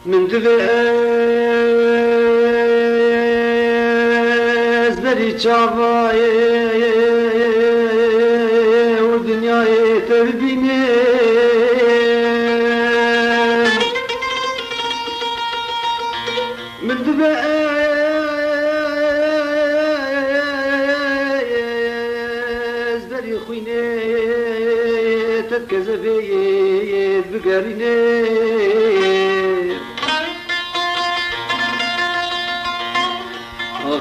من دفاز بري چاواي ودنياي تربيني من دفاز بري خويني تتكذبي بقريني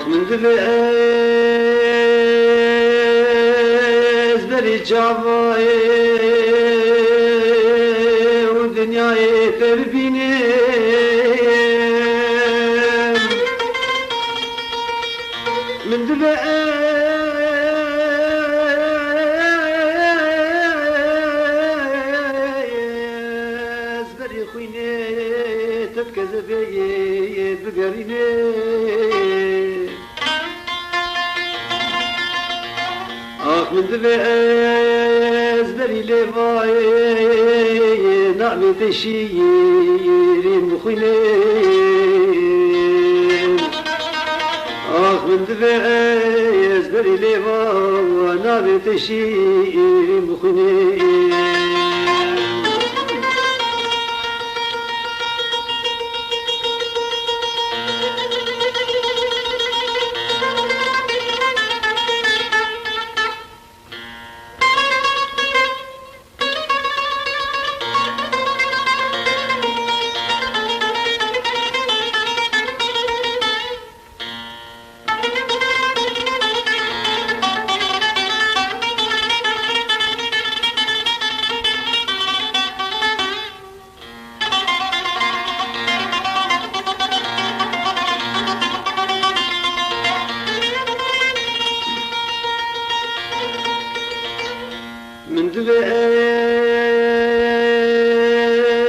من دفاز بري جاواي ودنياي تربيني من دفاز بري خويني تتكذبي بقريني من دفاز بري ليفاي نعمة تشيرين بخوينين من دفاز بري ليفاي نعمة تشيرين بخوينين من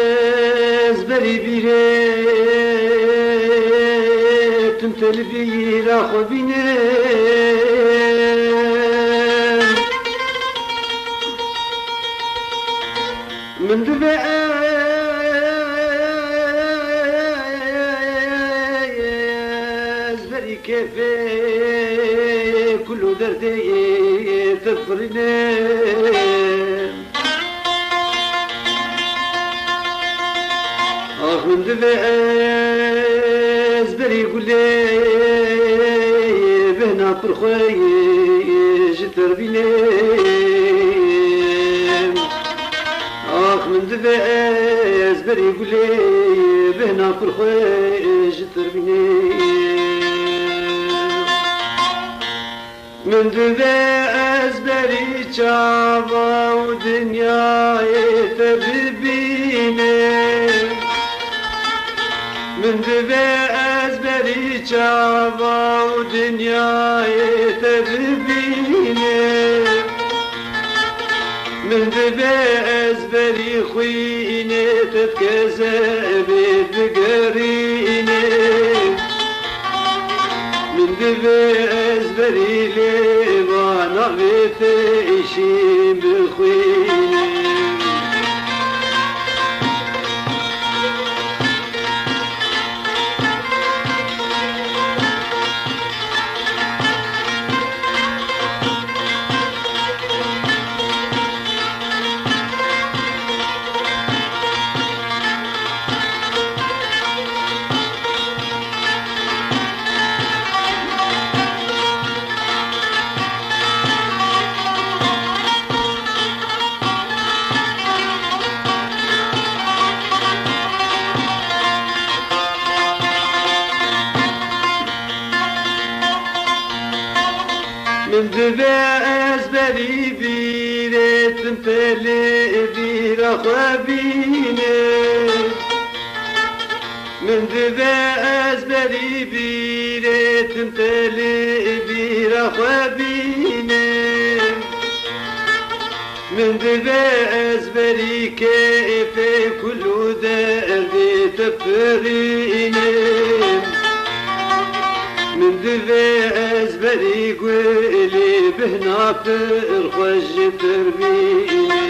دفاز بري بيريت تمتلبي راخو بيني من دفاز بري كيفي كل دردي تفرني من دفاز بري قولي بهنا برخوي جتر بيني من دفاز بري قولي بهنا برخوي جتر بيني من دفاز بري چاوا ودنيا تبيني من دفاز بري چاوا ودنيا تبيني من دفاز بري خويني تتكذبي بقريني من دفاز بري ليوانا بتعيشين بخويني من دفاز بري بيريت تمتلي بيرا خوابيني من دفاز بري بيريت تمتلي بيرا خوابيني من دفاز بري كيف كل دردي تفريني من دفاز بري قولي بهنا فرخوش تربيني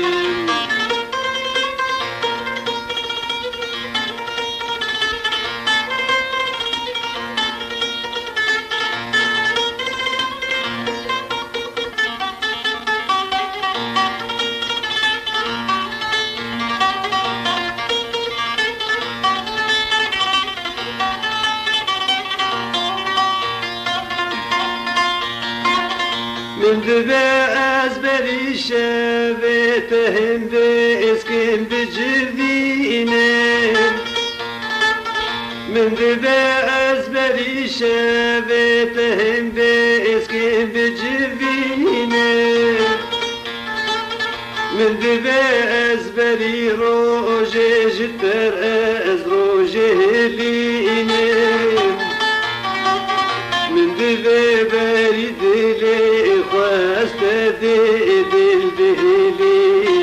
من دباز بري شابتهم باسكن بجردينهم من دباز بري شابتهم باسكن بجردينهم من دباز بري روجي جتر از روجي هلينهم من دباري دلي خواست دل بهليني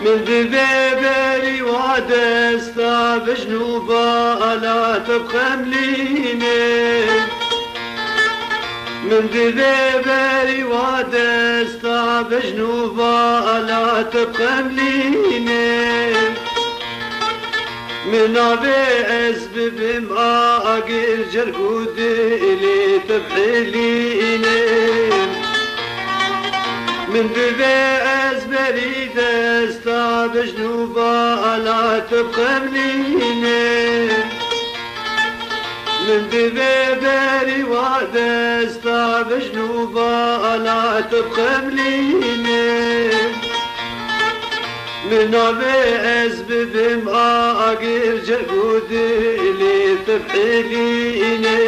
من دبابري وعدستا بجنوبا لا تبقى مليني من دبابري وعدستا بجنوبا لا تبقى مليني من عباس ببمقا أقل جرقود اللي تبحليني من دباز بريد استا بجنوبا لا تبقى مليني من دبابري وعد استا بجنوبا لا تبقى مليني من عباس ببمقا أقل جرقود اللي تبحليني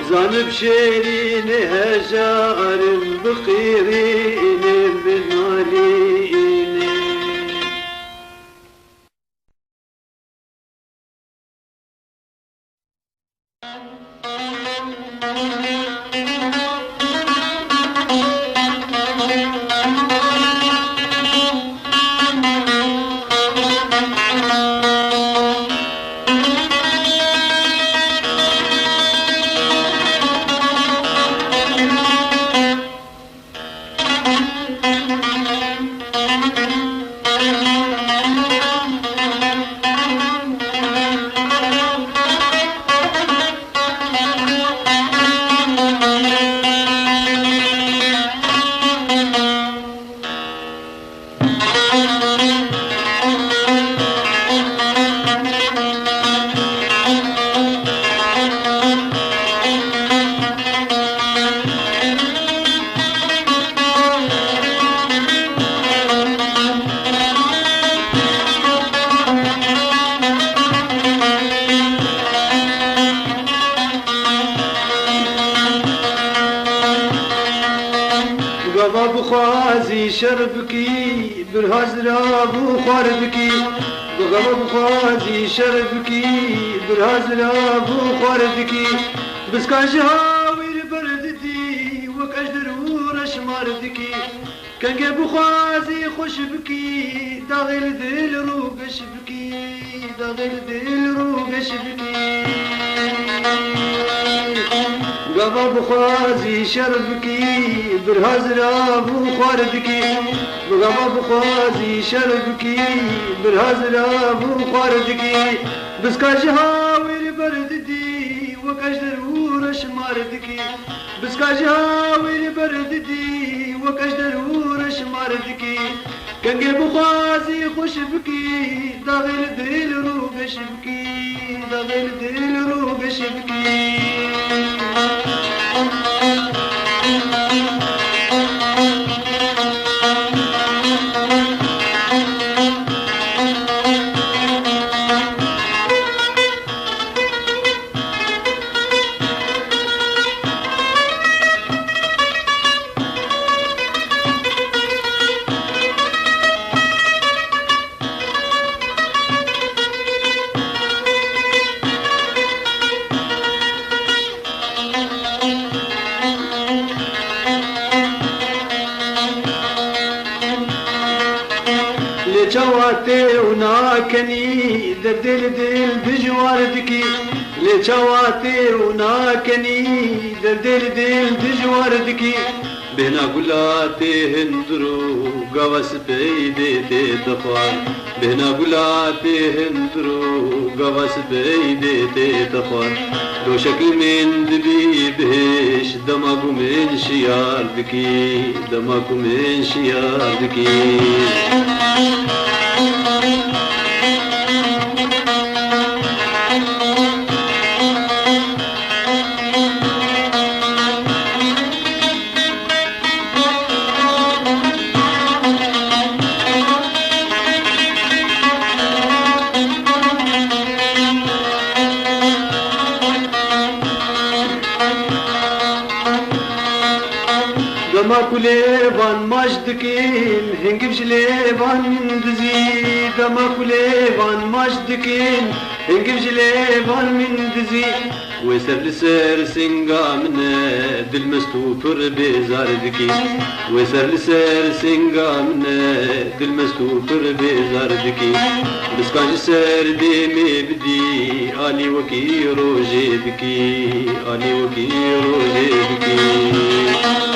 زانب شيرين هجار بخيرين بالنالين بخوازي شربكي بالهزرة بخوردكي بخوازي شربكي بالهزرة بخوردكي بسكاش هاوي بردتي وكأجدر ورش ماردكي كان جاب خوازي خوش بكي داغل دل روقش بكي داغل دل روقش بكي قبا بخوازي شربكي بالهزرة بخوردكي قبا بخوازي شربكي بالهزرة بخوردكي بسكاش هاوي بردتي وكأجدر ورش ماردكي بسكاش هاوي بردتي وكأجدر ورش ماردكي كان جاب خوازي خوش بكي داغل دل روقش بكي داغل دل روقش بكي لچواته و ناکنی در دل دل دجوار دکی لچواته و ناکنی در دل دل دجوار دکی بهنا گلاتے ہندرو گوس پیدے تے تفار بهنا گلاتے ہندرو گوس پیدے تے تفار دو شکل من دبی بهش دماغو من شیار دکی دماغو من شیار دکی دماغو لیوان ماجدکین هنگم جلیوان من دزی دماغو لیوان ماجدکین هنگم جلیوان من دزی ويسر لسر سنگا من دل مستو پر بیزار دکی ويسر لسر سنگا من دل مستو پر بیزار دکی بسکانج سر دی می بدی آلی وکی روجه دکی آلی وکی روجه دکی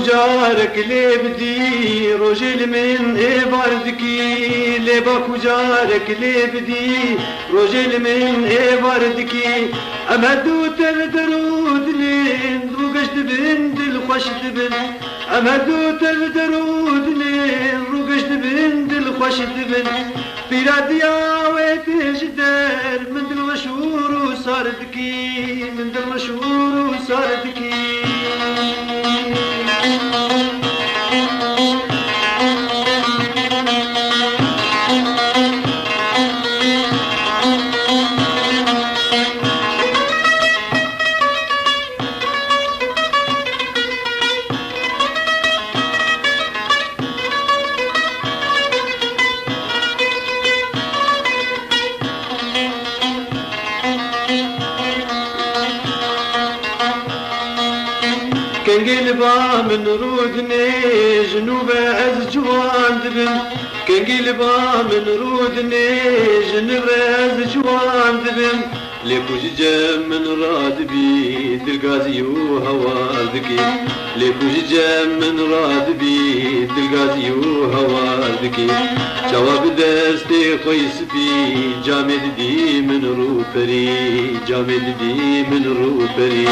جارك لي بدي رجل من باردكي لباكو جارك لي بدي رجل من باردكي أمهدو تردرود لين روقشت بنت الخشت بن أمهدو تردرود لين روقشت بنت الخشت بن بلاديا ويتجدر من دل مشهور وصاردكي من دل مشهور وصاردكي كنقل با من رودني جنوب از جوان دبن كنقل با من رودني جنوب از جوان دبن ليكوج جام من رادبي دلقازي وهواردكي ليكوج جام من رادبي دلقازي وهواردكي جواب دستي خويس بي جامد دي من روبري جامد دي من روبري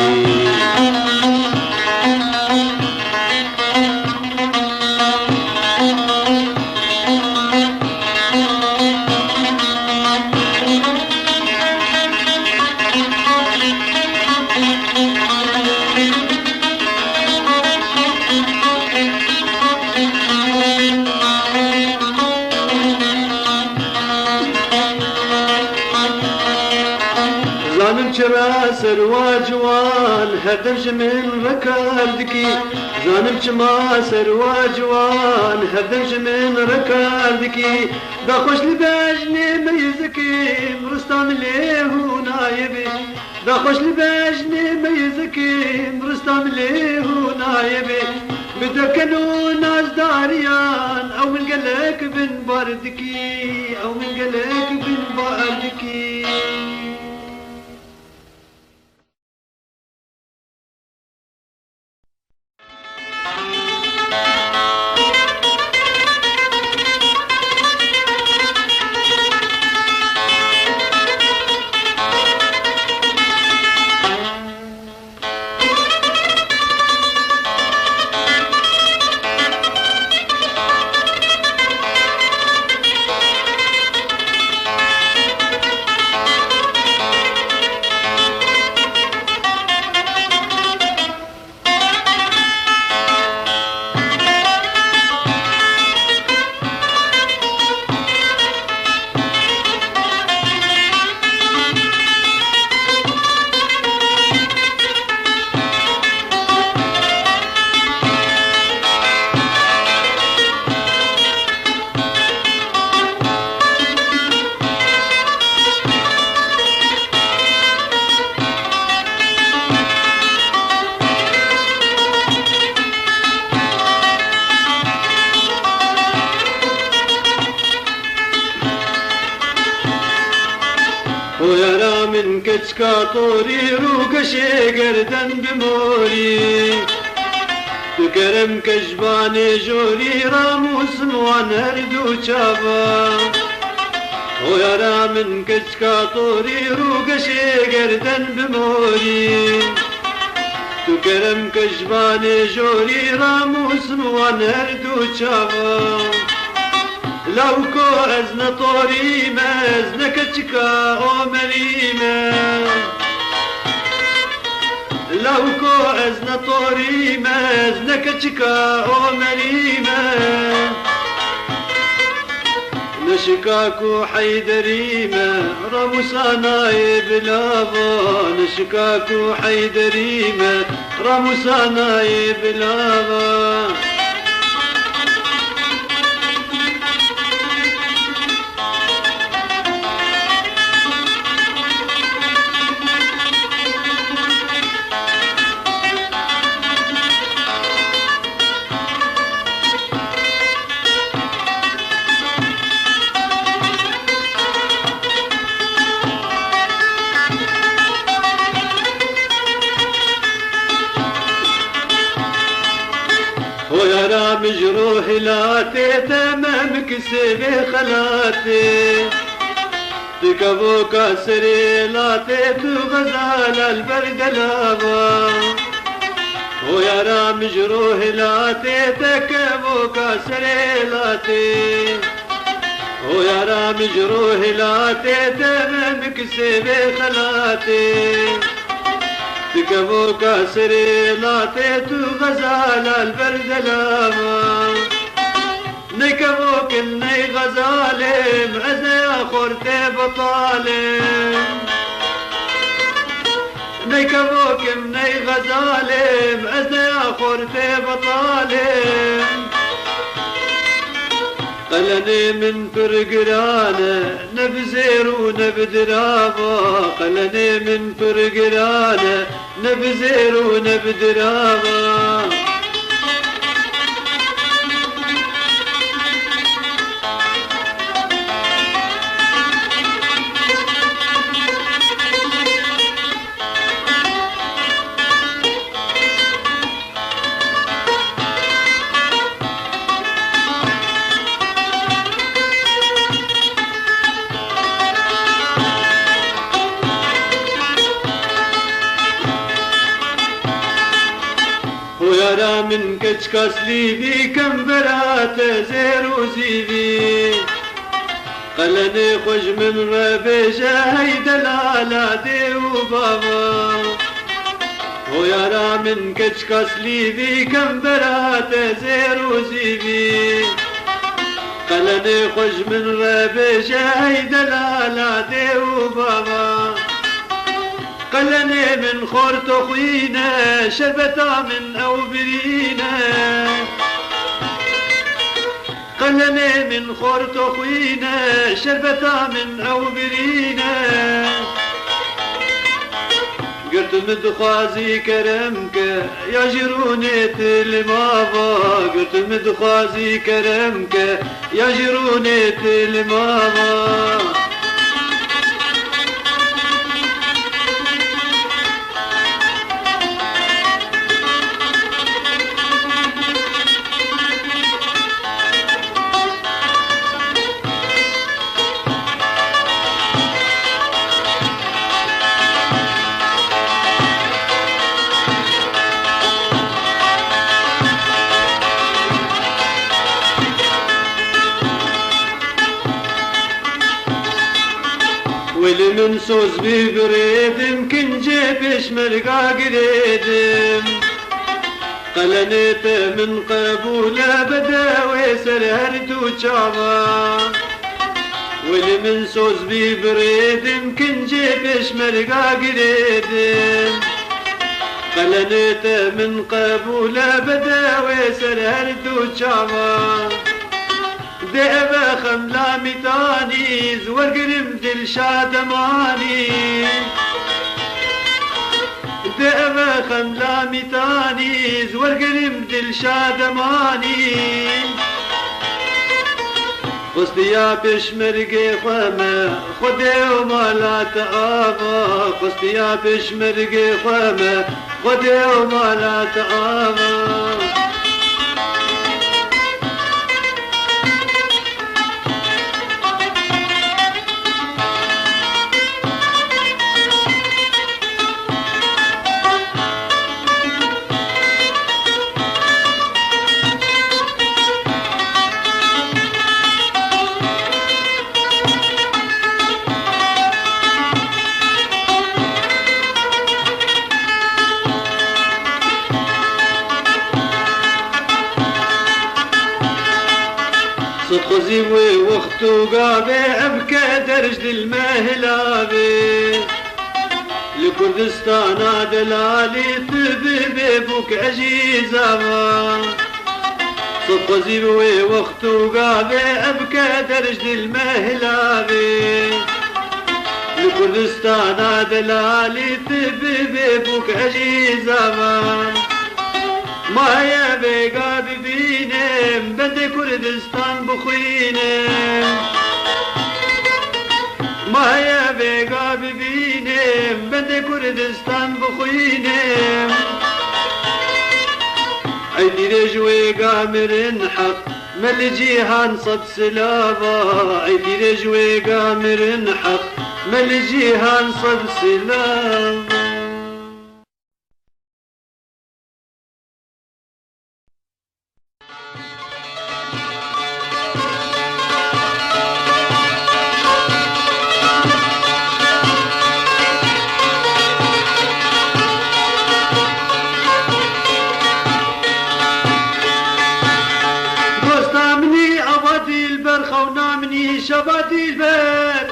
زانم چرا سروا جوان هردمش من رکاردکی زانم چما سروا جوان هردمش من رکاردکی دا خوش لبجنی میزکیم رستم لیهو نایبی دا خوش لبجنی میزکیم رستم لیهو نایبی بدکنو نازداریان او من قلق بن باردکی او من قلق بن باردکی من كتكا طوري روكشي قردن بموري تكرم كجباني جوري راموس موان هردو چابا ويرا من كتكا طوري روكشي قردن بموري تكرم كجباني جوري راموس موان هردو چابا لو كو ازن طوري مزن كتكا او مريمة لو كو ازن طوري مزن كتكا او مريمة نشكاكو حيدريمة راموسانا يبلابا نشكاكو حيدريمة راموسانا يبلابا ويرى مجروح لاتي تمام كسبي خلاتي تكبو كسري لاتي تغزال البرد لابا ويرى مجروح لاتي تكبو كسري لاتي ويرى مجروح لاتي تمام كسبي خلاتي تكبو كسري لاتيت غزال البرد لاما نكبو كني غزالي معزي خورتي بطالي نكبو كني غزالي معزي خورتي بطالي قلني من فرقرانة نبزير ونبدرابا قلني من فرقرانة نبزير ونبدرابا ويرى من كشكاس ليبي كم برات زيرو زيبي قلني خوش من ربيشة هيدا لالا دي وبابا ويرى من كشكاس ليبي كم برات زيرو زيبي قلني خوش من ربيشة هيدا لالا دي وبابا قلني من خورت خوينا شربتا من أوبرينا قلني من خورت خوينا شربتا من أوبرينا قلت مدخازي كرمك يا جروني تلمابا قلت مدخازي كرمك يا جروني تلمابا واللي من سوز ببريدم كن جيبش مرقا قريدم قلنيت من قبولة بداوي سرهرتو شعبا واللي من سوز ببريدم كن جيبش مرقا قريدم قلنيت من قبولة بداوي سرهرتو شعبا ديبا خملا ميتاني زور قرم دل شادماني ديبا خملا ميتاني زور قرم دل شادماني خستيا بشمرقي خمة خدي وما تآبا خستيا بشمرقي خمة خدي وما تآبا صدق زيوي وقتو قابي ابكى درج المهلابي لكردستان دلالي تبي بوك عجيزة صدق زيوي وقتو قابي ابكى درج المهلابي لكردستان دلالي تبي بوك عجيزة ما يا بيقا ببينم بدي كردستان بخوينم ما يا بيقا ببينم بدي كردستان بخوينم عيدي رجوي قامر حق مل جيهان صد سلابا عيدي رجوي قامر حق مل جيهان صد سلابا شبادي البر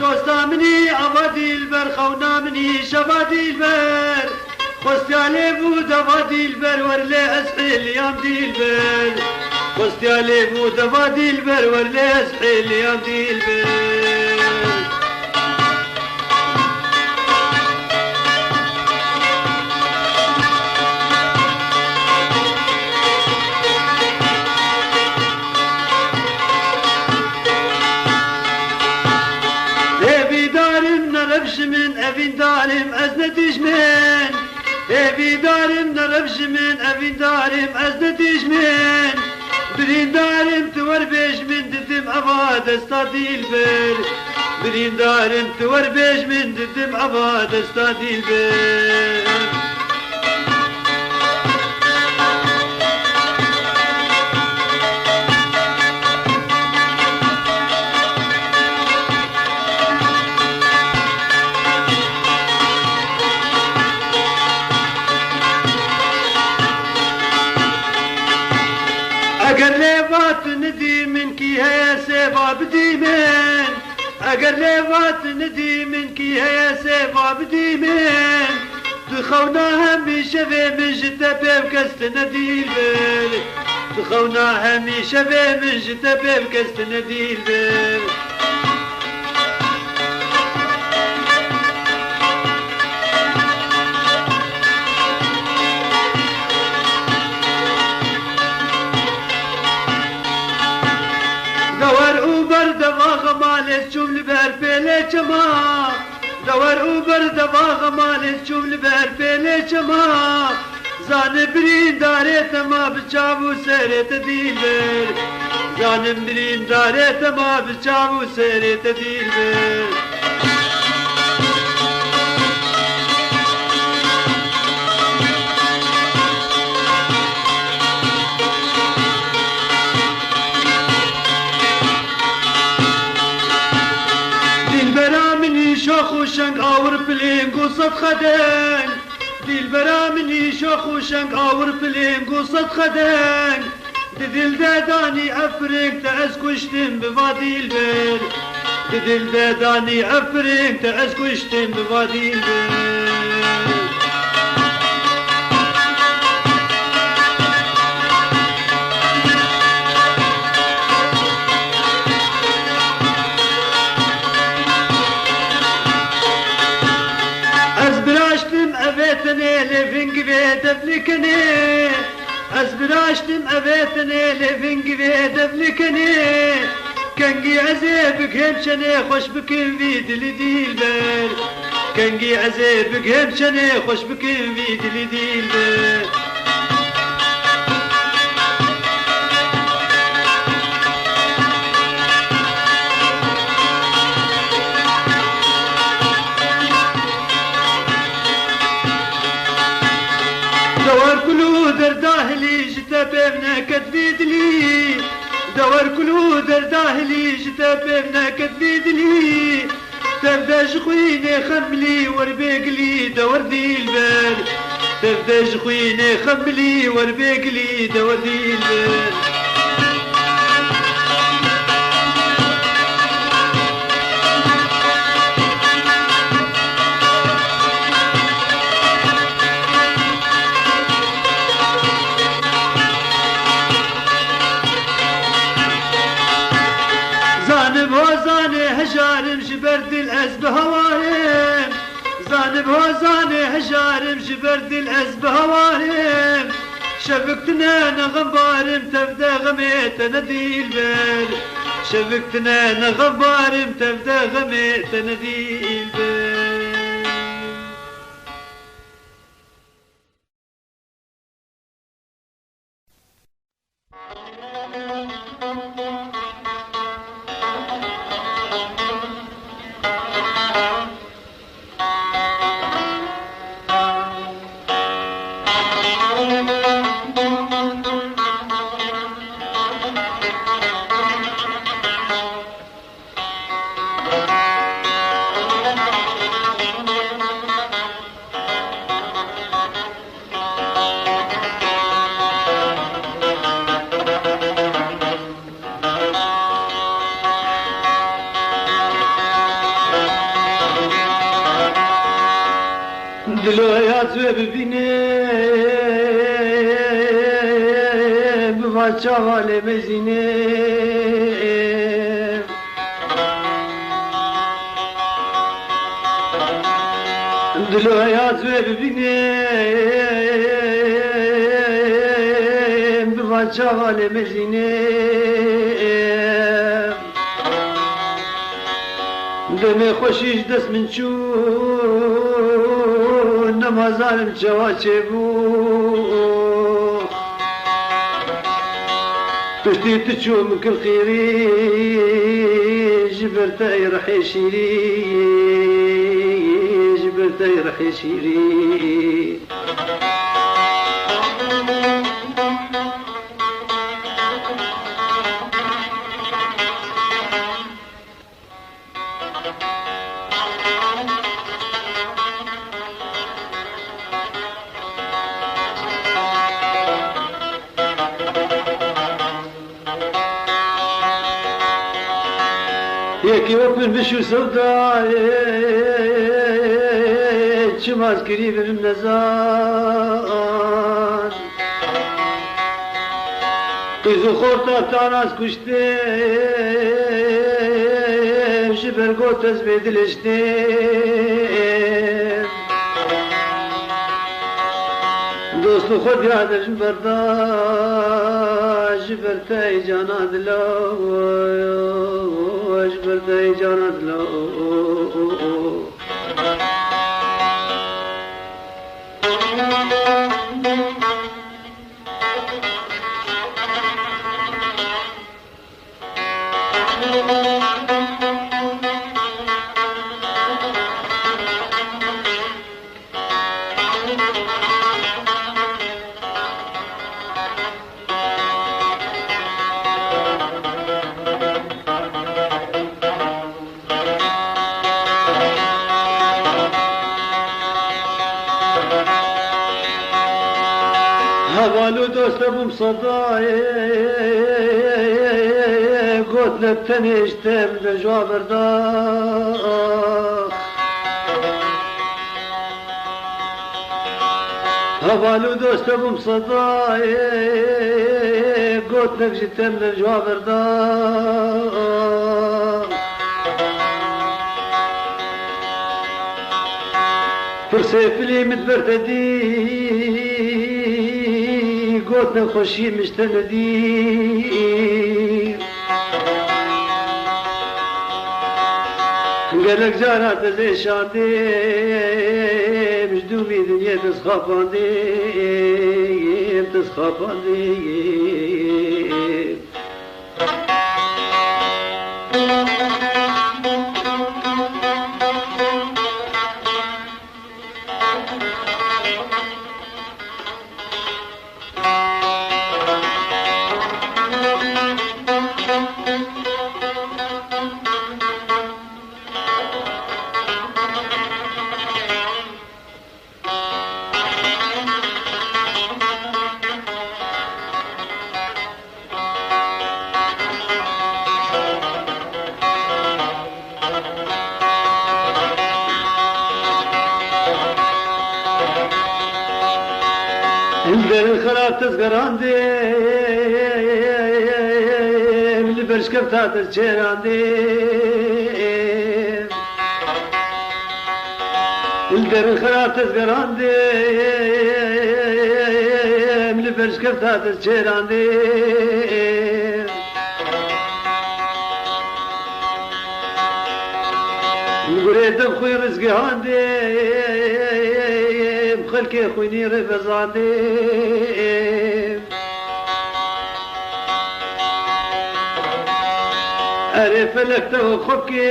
دوستا مني عبادي البر خونا مني شبادي البر خستي علي بودا بادي البر ورلي اسحيل يام دي البر خستي علي بودا بادي البر ورلي اسحيل يام دي البر من أبين دارم أزنديش من أبي دارم نربش من أبين دارم أزنديش من برين دارم توربيش من ددم أباد استادي البر برين دارم توربيش من ددم أباد استادي البر اگر ليبات ندي منكي هيا سيبا بدي من اگر ليبات ندي منكي هيا سيبا بدي من تخونا هميشه من جتبه بكست ندي البر تخونا هميشه من جتبه بكست ندي البر دور اوبر دواغ مالت جمل بر پله چما دور اوبر دواغ مالت جمل بر پله چما زان برین داره تما بچاو سرت دیلبر زان برین داره تما بچاو سرت دیلبر شوخ وشنق آور بلين قصة خدن ديل برامني شوخ وشنق آور بلين قصة خدن ديل داداني أفرق تعز كشتم بفادي البر ديل داداني أفرق تعز كشتم بفادي البر أبيتني لفنق بيت أفلكني أزبراشتم أبيتني لفنق بيت أفلكني کنگی عذابك همشنه خوش بكم في دل ديلبر کنگی عذابك همشنه خوش بكم في دل ديلبر دوار كلو درداهلي جتا بيبنا كتفيدلي دوار كلو درداهلي جتا بيبنا كتفيدلي تبدا جخويني خملي وربيقلي دور ديلبر تبدا جخويني خملي وربيقلي دور ديلبر هجارم جبرد الأز بهواهم زانب هوزاني هجارم جبرد الأز بهواهم شبكتنا نغبارم تبدا غميت ندي البال شبكتنا نغبارم تبدا غميت ندي البال چاوال مزینه دلو حیات و ببینه بوا چاوال مزینه دم خوشیش دست من چون نمازانم چواچه بود تشتي تشوم كل خيري جبرتاي رح يشيري جبرتاي رح يشيري يكي وبن بشو سوداء شماز قريب من نزار قيزو خورتا تاناس كشتيم شبر قوتز بيدلشتيم دوست خود يادش برداش جبرتاي جانا دلو جبرتاي جانا دلو هوالو دوست بوم صدای قلت لبتنشتم لجوابر داخ هوالو دوست بوم صدای قلت لبجتم لجوابر داخ فرسيفلي متبرتدي قوتنا خوشي مشتندي قالك جارات زي شاندي مجدومي دنيا تسخفاندي تسخفاندي. در الخراب تزقراندي من برشكب تاتر تشيراندي در الخراب تزقراندي من برشكب تاتر تشيراندي نقول دم خوي رزقي عندي خلكي خويني رفزاندي عرف لك تو خبكير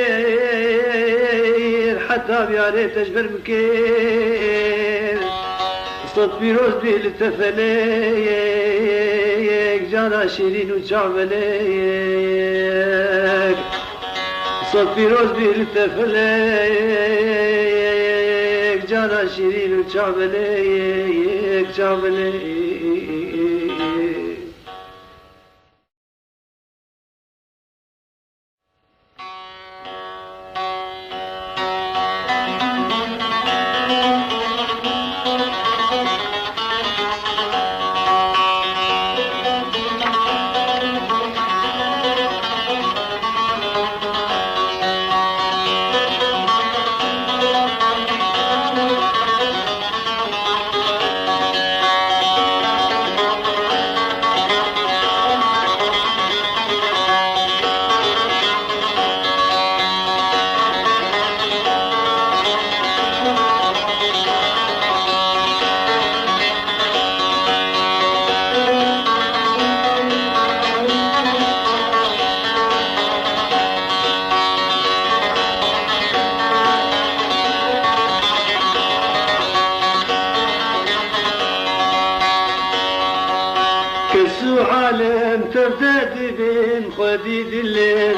حتى بيعرف تجبر مكير صوت بيروز بيه للتفليك جانا شيرين وشعبليك صوت بيروز بيه للتفليك جانا شيرين وشعبليك شعبليك. كسو عالم تردد بين خديد الليل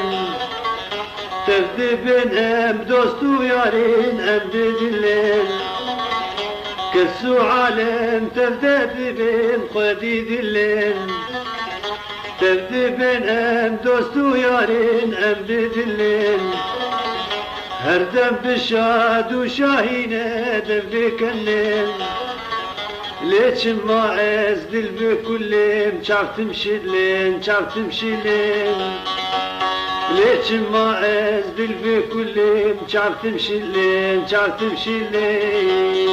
تردد بين ام دوستو يارين ام ديد الليل كسو عالم تردد بين خديد الليل تردد بين ام دوستو يارين ام ديد الليل هردم بشاد وشاهينة دم بكلل ليش ما عز دل بكلم شعفت مشلين شعفت مشلين ليش ما عز دل بكلم شعفت مشلين شعفت مشلين.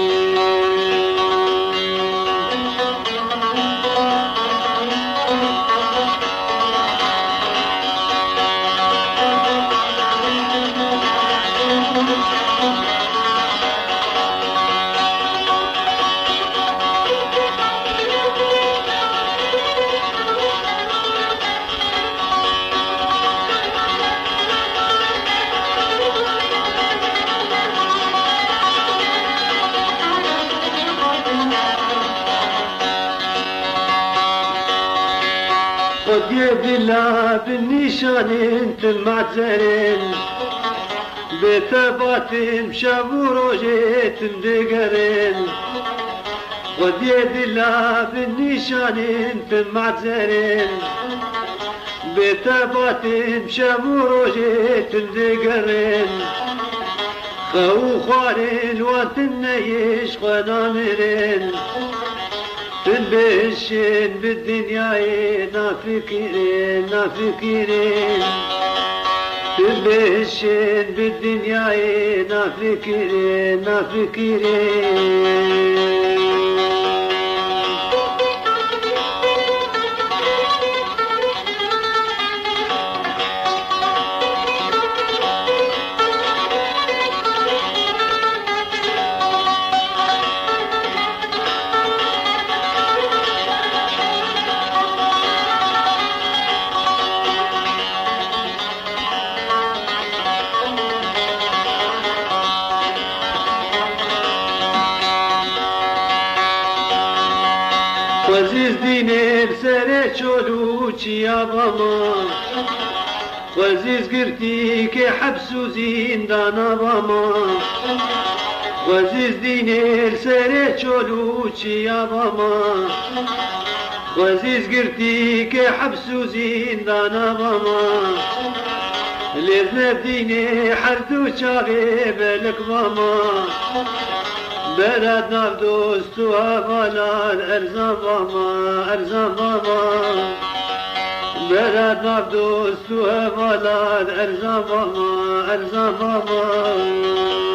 خد يدلا بالنيشان انت معترين بتباتم شابو روجيت مدقرين خد يدلا بالنيشان انت معترين بتباتم شابو روجيت مدقرين خو خوارين واتنيش قنامرين تنبشن بالدنيا نافكرين نافكرين تنبشن بالدنيا نافكرين نافكرين. وزیز دینر سر چولو چیا باما وزیز گرتی که حبس و زندان باما وزیز دینر سر چولو چیا باما وزیز گرتی که حبس و زندان باما لذنب دینه هر دو چاقه بلک باما برد ناف دوست و حوالات ارزان باما ارزان باما برد ناف دوست و حوالات ارزان باما ارزان باما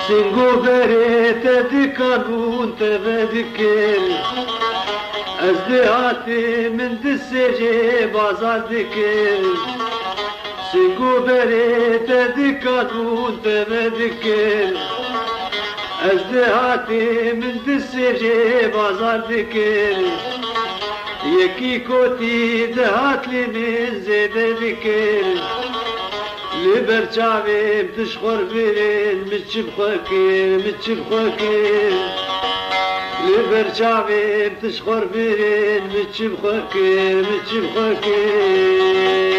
سنگو بريت دكانون تبدكل ازدهاتي من دسجي بازار دكل سنگو بريت دكانون تبدكل ازدهاتي من دسجي بازار دكل يكي كوتي دهات لي من زيد دكل لبرچاوي بتشخر برين متشب خاكير متشب خاكير لبرچاوي بتشخر برين متشب خاكير متشب خاكير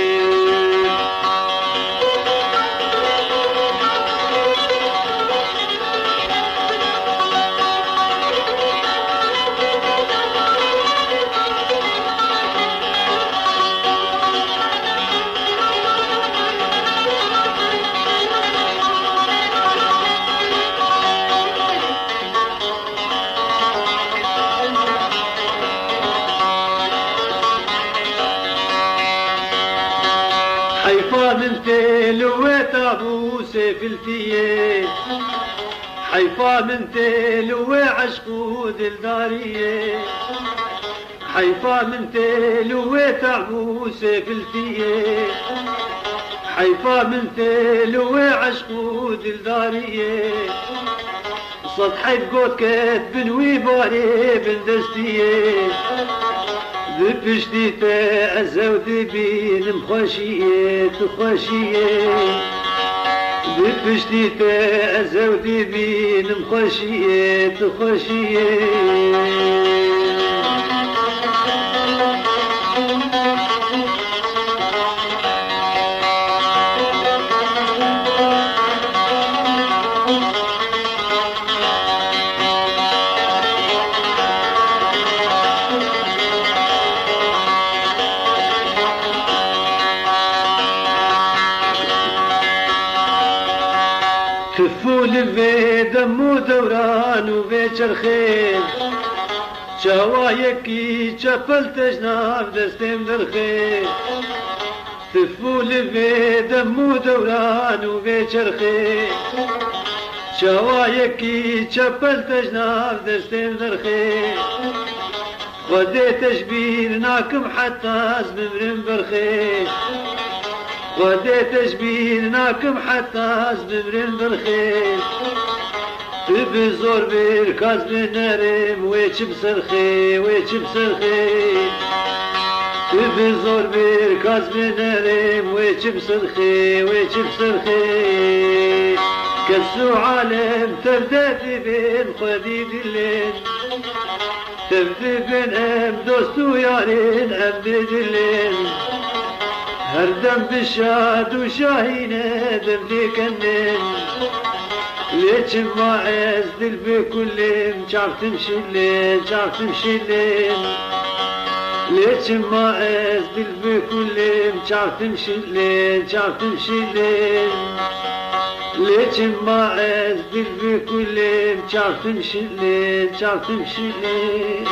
حيفا من تلوة ابو سفلتيه حيفا من تلوة عشقو دلداريه حيفا من تلوة ابو سفلتيه حيفا من تلوة عشقو دلداريه سطحي بقوت كتبن ويباري بندستيه بشتيت أزود بين مخشية تخشية بشتيت أزود بين مخشية تخشية تفول في دمو دوران وفي چرخين شوايكي چپل تجناب دستم درخين تفول في دمو دوران وفي چرخين شوايكي چپل تجناب دستم درخين خدي تشبير ناكم حتى ازممرن برخين ودي تشبيناكم حتى ازمرن بالخير بزور بركاز بنرم ويش بسرخي ويش بسرخي بزور بركاز بنرم ويش بسرخي ويش بسرخي كسو عالم تبدأ بين خدي دلين تبدأ بين ام دوستو يارين ام دلين هردم بشاد وشاهينة دملي كنن ليش ما عز دل بكل مشعر تمشيلين شعر تمشيلين ليش ما عز دل بكل مشعر تمشيلين شعر تمشيلين ليش ما عز دل بكل مشعر تمشيلين شعر تمشيلين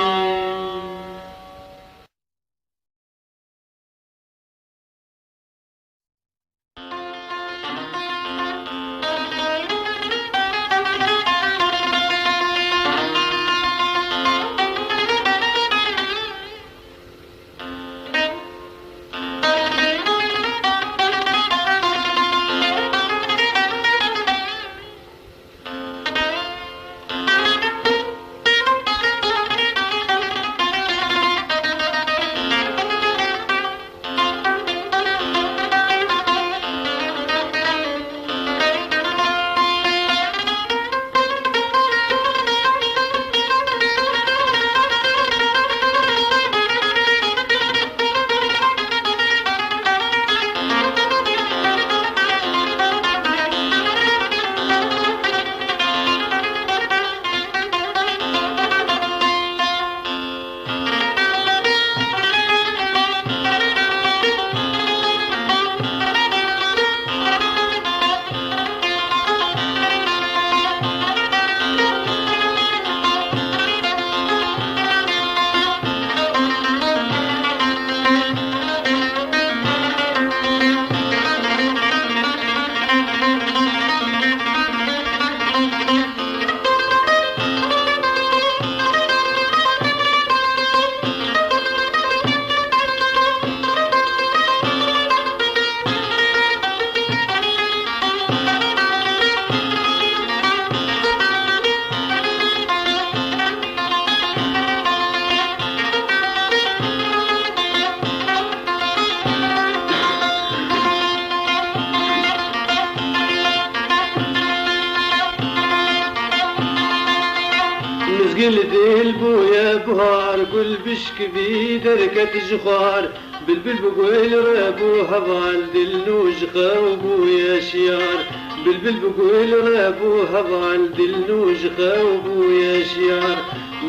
مزقل ديل بويا بهار قل بشك بي دركة جخار بلبل بقول رابو هضال دلو جخا بويا شيار بلبل بقول رابو هضال دلو جخا بويا شيار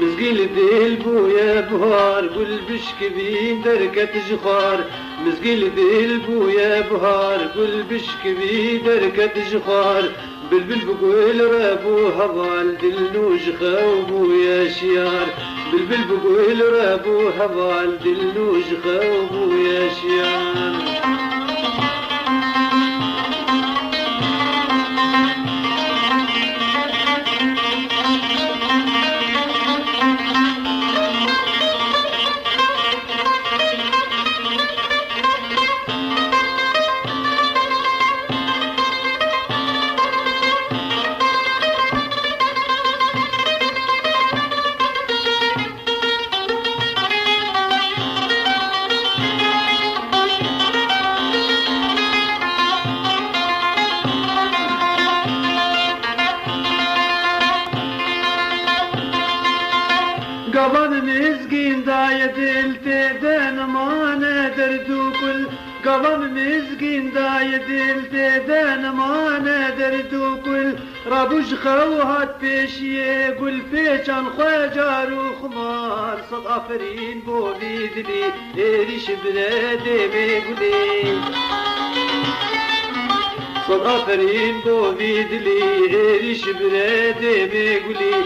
مزقل ديل بويا بهار قل بشك بي دركة جخار مزقل ديل بويا بهار قل بشك بي دركة جخار بلبل بقول رابو هضال دلو جخا بويا شيار بلبل بقول رابو هضال دلو جخا بويا شيار قبل مزقين داية دلتدن ما ندردو كل قبل مزقين داية دلتدن ما ندردو كل رابوش خوهات بيشيه قل فيشان خجار وخمار صد آفرين بو بيدلي إيريش بلادي بيقولي صد آفرين بو بيدلي إيريش بلادي بيقولي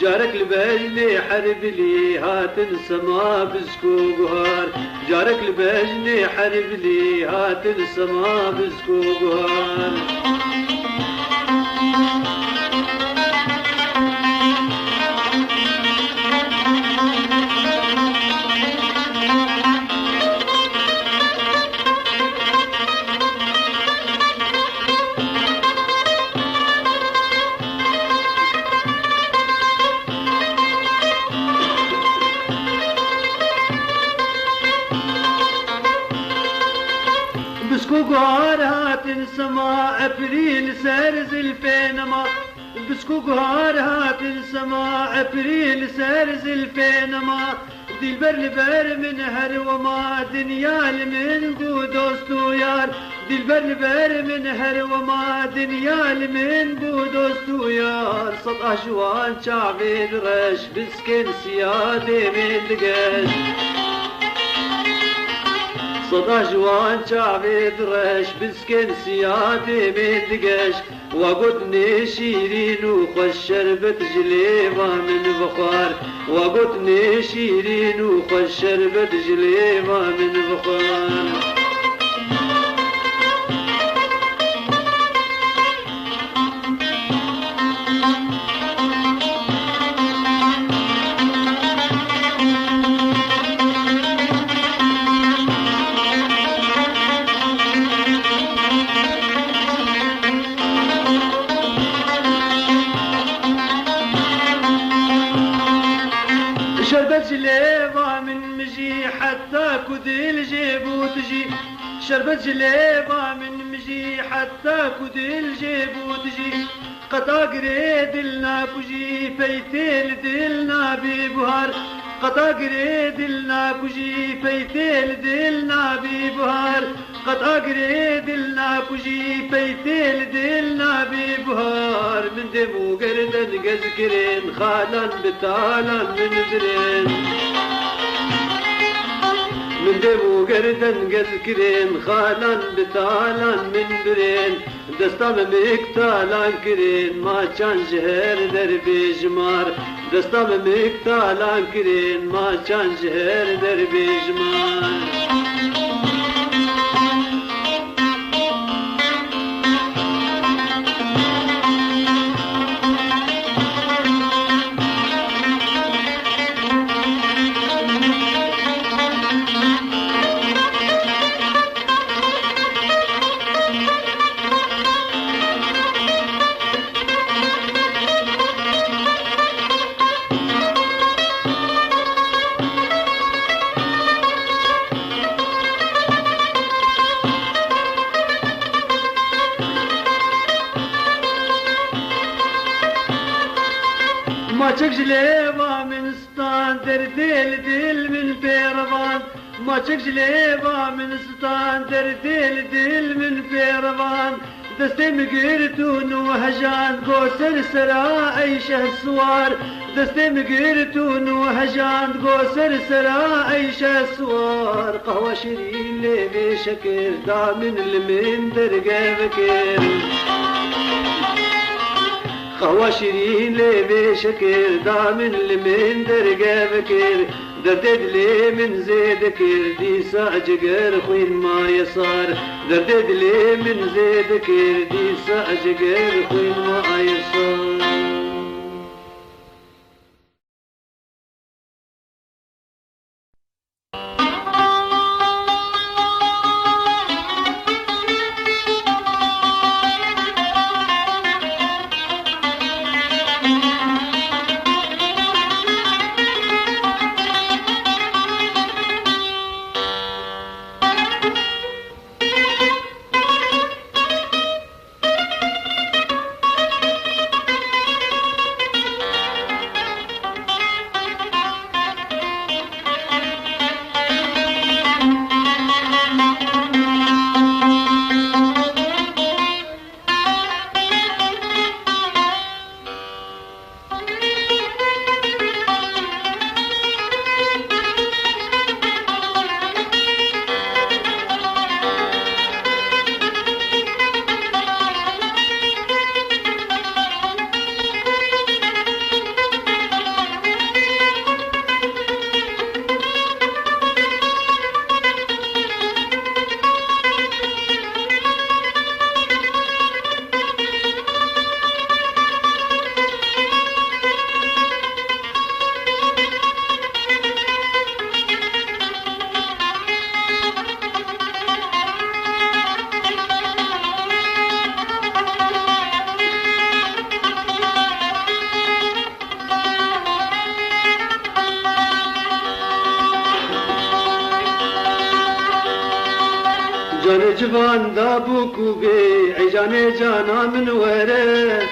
جارك البجني حرب لي هاتن سما بسكو بهار جارك البجني حرب لي هاتن سما بسكو بهار بسكو قهارات سما ابريل سارز الفينما بسكو قهارات سما ابريل سارز الفينما دي البر لبر من هر وما دنيا من بو دوستو يار دي البر لبر من هر وما دنيا من بو دوستو يار صد اشوان شعبي درش بسكن سيادي من دقش صدا جوان شعبي درش بسكن سيادي من دقش وقتني شيرين وخش شربت جليبة من بخار وقتني شيرين وخش شربت جليبة من بخار شربت جليبة من مجي حتى كذي الجيب وتجي شربت جليبة من مجي حتى كذي الجيب وتجي قطا قريد لنا كجي فيتيل دلنا ببهار قطا قريد لنا كجي فيتيل دلنا ببهار قطا قريد لنا كجي فيتيل دلنا ببهار من دمو قردن قزكرين خالا بتالا من برين من دمو قردن قزكرين خالا بتالا من برين دستام مكتالا كرين ما كان جهر دربي جمار دستام مكتالا كرين ما كان جهر دربي جمار ما تجلي ستان در دل من پیروان ماچک جلیبا من ستان در دل من پیروان دستم گرتون و هجان گو سرسرا عیشه سوار دستم گرتون و هجان گو سرسرا عیشه سوار قهوه شیرین لیبی شکر دامن المن درگه بکر قهوه شیرین لیبی شکر دامن المن درگه بکر دردد لي من زيد كردي ساجقر خوين ما يصار دردد لي من زيد كردي ساجقر خوين ما يصار جان جوان دابو کوبی ای جان جانا من وره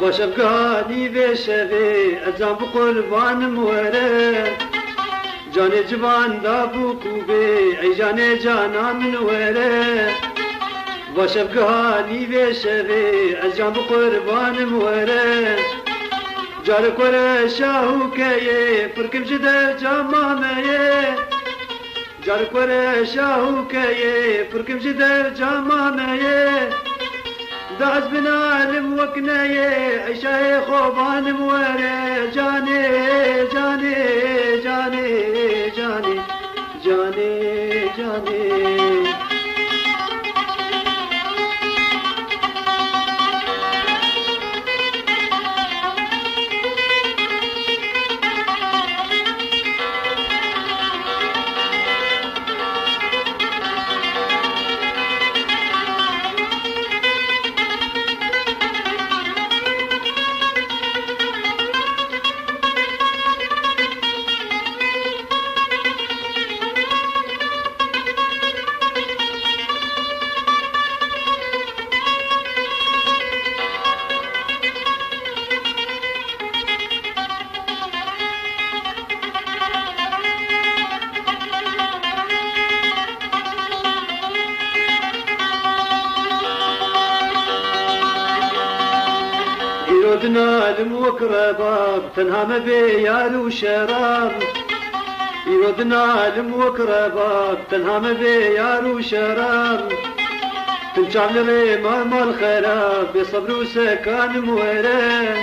باشفقانی و شوی ازام قربانم وره جان جوان دابو کوبی ای جان جانا من وره باشفقانی و شوی ازام قربانم وره جار کره شاهو که فرکم جده جامامه جار کره شاهو که فرکم جده جامامه داز بنالم وکنه عیشه خوبانم وره جانه جانه جانه جانه جانه جانه يودنا وكرباب تنها ما بيار وشراب يودنا وكرباب تنها ما بيار وشراب تنشعل ريما مال خراب بصبر وسكان مويران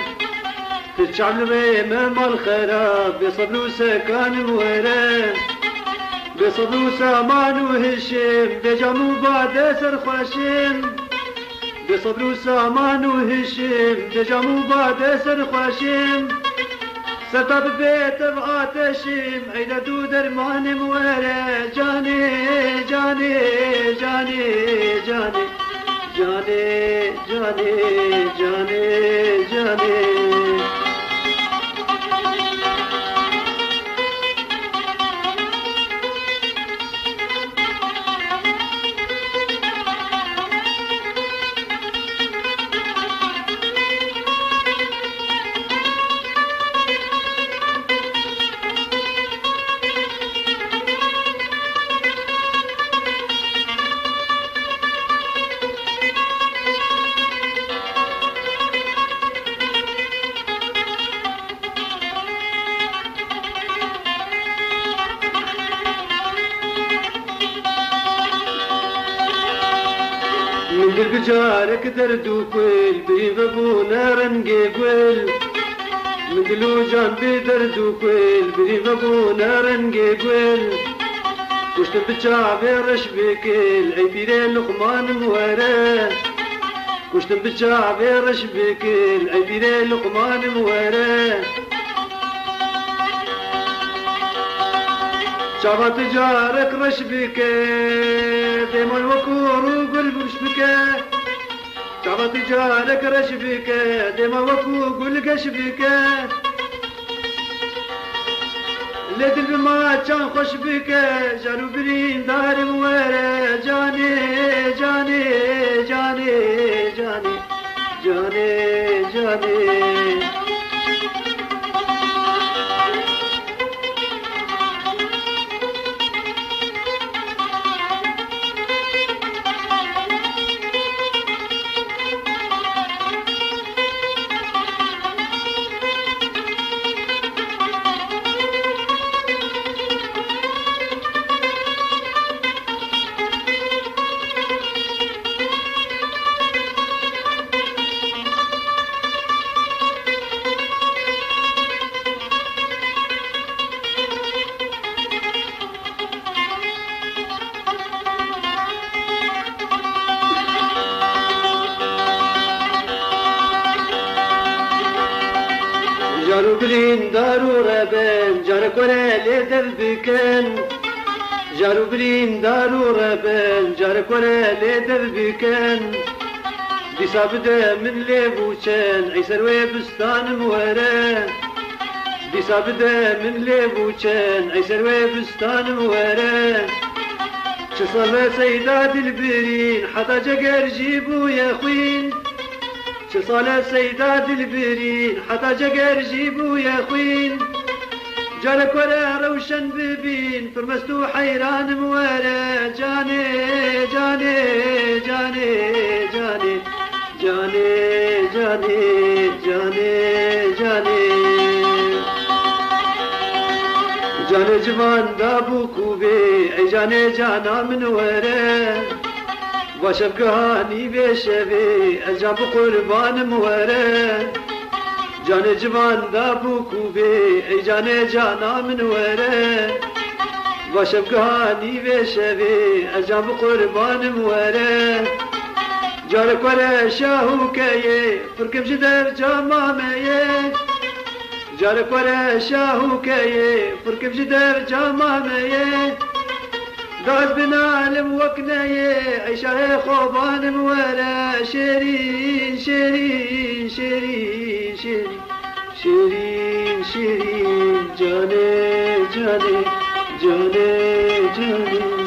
تنشعل ريما مال خراب بصبر وسكان مويران بصبر وسامان وهشم بجامو بعد سرخوشم بصبر وسامان وهشم دجامو بعد سرخوشم سرطب بيت بغاتشم عيدا دو درمان مويرة جاني جاني جاني جاني جاني جاني جاني جاني دل بجارك دردو كل بيضبونا رنقي قول من دلو جنبي دردو كل بيضبونا رنقي قول وشتم بجابي رشبكل عبيري لقمان موارا وشتم بجابي رشبكل عبيري لقمان موارا شابت جارك رشبك ديما الوكور وقلب رشبك شابت جارك رشبك ديما وكور قلب قشبك لدل بما كان خوش بك جانو برين دار موارا جاني جاني جاني جاني جاني جاني جارو برين دارو ربن جارك ولا لدل بكن جارو برين دارو ربن جارك ولا لدل بكن دي سابده من ليبوچن عيسر وبستان موره دي سابده من ليبوچن عيسر وبستان موره شصل سيدات البرين حتى جقر جيبو يا خوين شصال سيدات البرين حتى جقر جيبو يا خوين جالك ولا روشن ببين فرمستو حيران موالى جاني جاني جاني جاني جاني جاني جاني جاني جاني جوان دابو كوبي اي جاني جانا من وره وشبكهاني بشبي الجنب قربان موره جان جوان دابو كوبي اي جان جانا من وره وشبكهاني بشبي الجنب قربان موره جارك ولا شاهو كيه فركم جدر جاماميه جارك ولا شاهو كيه فركم جدر جاماميه داز بنالم وكنايه عيشه خوبان مولا شيرين شيرين شيرين شيرين شيرين شيرين جاني جاني جاني جاني